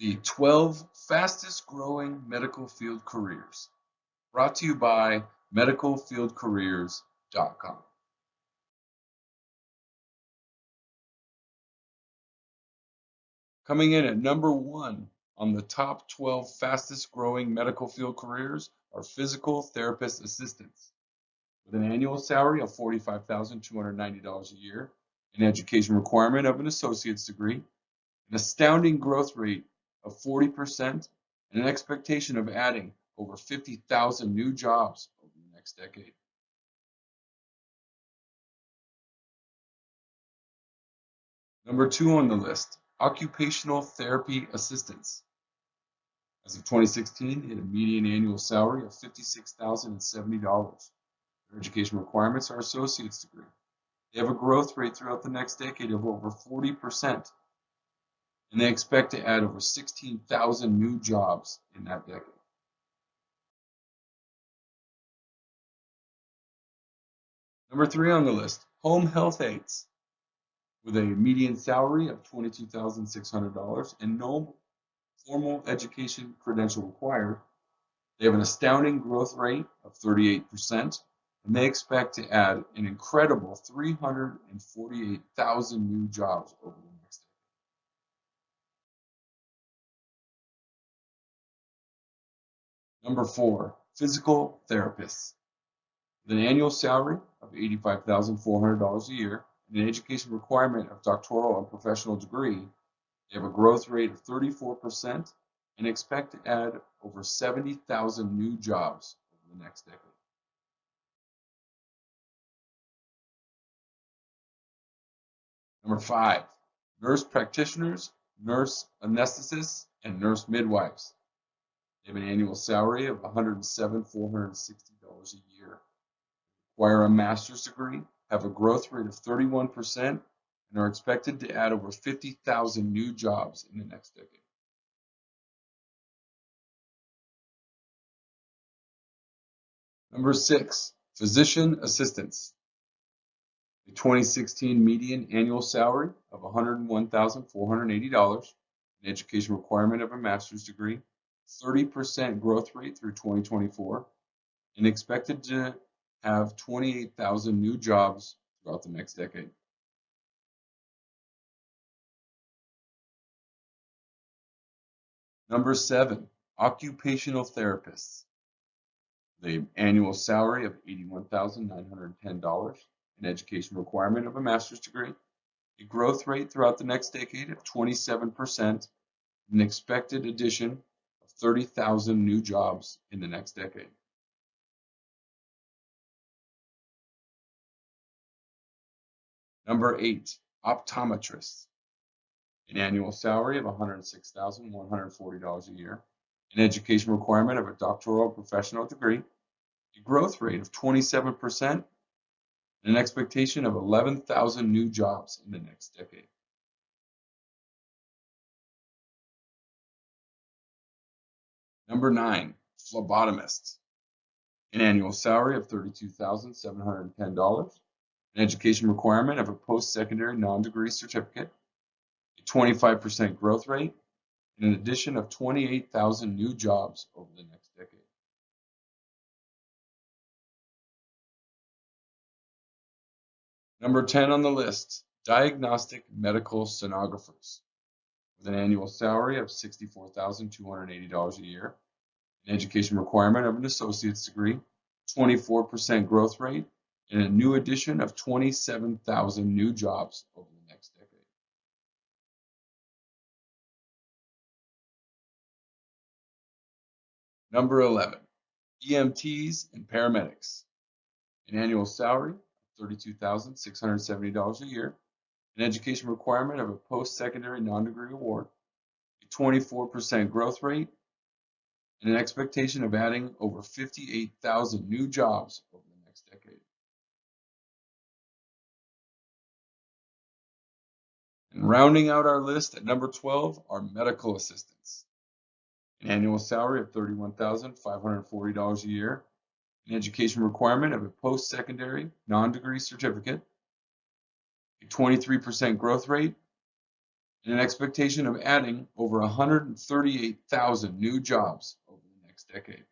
The 12 fastest growing medical field careers, brought to you by medicalfieldcareers.com. Coming in at number 1 on the top 12 fastest growing medical field careers are physical therapist assistants. With an annual salary of $45,290 a year, an education requirement of an associate's degree, an astounding growth rate of 40%, and an expectation of adding over 50,000 new jobs over the next decade. Number 2 on the list, occupational therapy assistants. As of 2016, they had a median annual salary of $56,070. Their education requirements are associate's degree. They have a growth rate throughout the next decade of over 40%, and they expect to add over 16,000 new jobs in that decade. Number 3 on the list, home health aides. With a median salary of $22,600 and no formal education credential required, they have an astounding growth rate of 38%, and they expect to add an incredible 348,000 new jobs over the next decade. Number 4, physical therapists. With an annual salary of $85,400 a year and an education requirement of doctoral and professional degree, they have a growth rate of 34% and expect to add over 70,000 new jobs over the next decade. Number 5, nurse practitioners, nurse anesthetists, and nurse midwives. They have an annual salary of $107,460 a year, require a master's degree, have a growth rate of 31%, and are expected to add over 50,000 new jobs in the next decade. Number 6, physician assistants. A 2016 median annual salary of $101,480, an education requirement of a master's degree, 30% growth rate through 2024, and expected to have 28,000 new jobs throughout the next decade. Number 7, occupational therapists. The annual salary of $81,910, an education requirement of a master's degree, a growth rate throughout the next decade of 27%, an expected addition of 30,000 new jobs in the next decade. Number 8, optometrists. An annual salary of $106,140 a year, an education requirement of a doctoral professional degree, a growth rate of 27%, and an expectation of 11,000 new jobs in the next decade. Number 9, phlebotomists. An annual salary of $32,710, an education requirement of a post-secondary non-degree certificate, a 25% growth rate, and an addition of 28,000 new jobs over the next decade. Number 10 on the list, diagnostic medical sonographers. With an annual salary of $64,280 a year, an education requirement of an associate's degree, 24% growth rate, and a new addition of 27,000 new jobs over the next decade. Number 11, EMTs and Paramedics. An annual salary of $32,670 a year, an education requirement of a post-secondary non-degree award, a 24% growth rate, and an expectation of adding over 58,000 new jobs over the next decade. And rounding out our list at number 12 are medical assistants. An annual salary of $31,540 a year, an education requirement of a post-secondary non-degree certificate, a 23% growth rate, and an expectation of adding over 138,000 new jobs over the next decade.